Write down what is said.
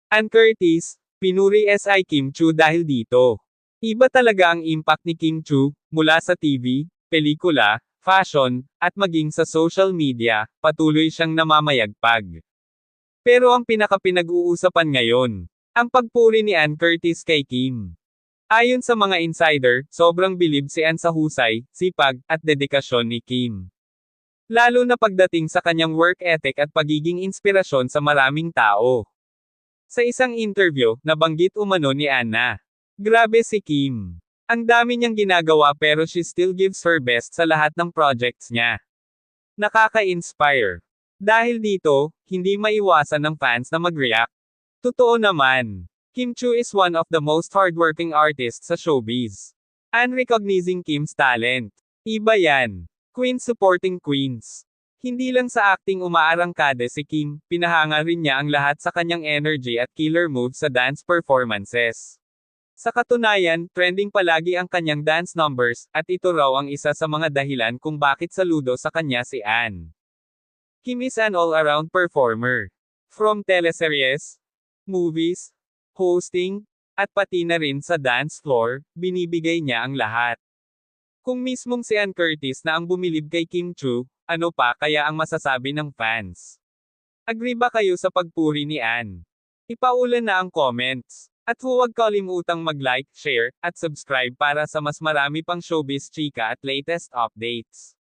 Ann Curtis, pinuri SI Kim Chu dahil dito. Iba talaga ang impact ni Kim Chu, mula sa TV, pelikula, fashion, at maging sa social media, patuloy siyang namamayagpag. Pero ang pinaka-pinag-uusapan ngayon, ang pagpuri ni Ann Curtis kay Kim. Ayon sa mga insider, sobrang bilib si Ann sa husay, sipag, at dedikasyon ni Kim. Lalo na pagdating sa kanyang work ethic at pagiging inspirasyon sa maraming tao. Sa isang interview, nabanggit umano ni Ann na, "Grabe si Kim. Ang dami niyang ginagawa pero she still gives her best sa lahat ng projects niya. Nakaka-inspire." Dahil dito, hindi maiwasan ng fans na mag-react. Totoo naman. Kim Chu is one of the most hardworking artists sa showbiz. And recognizing Kim's talent. Iba yan. Queens supporting queens. Hindi lang sa acting umaarangkada si Kim, pinahanga rin niya ang lahat sa kanyang energy at killer moves sa dance performances. Sa katunayan, trending palagi ang kanyang dance numbers, at ito raw ang isa sa mga dahilan kung bakit saludo sa kanya si Ann. Kim is an all-around performer. From teleseries, movies, hosting, at pati na rin sa dance floor, binibigay niya ang lahat. Kung mismong si Ann Curtis na ang bumilib kay Kim Chu, ano pa kaya ang masasabi ng fans? Agree ba kayo sa pagpuri ni Ann? Ipaulan na ang comments. At huwag kalimutang mag-like, share, at subscribe para sa mas marami pang showbiz chika at latest updates.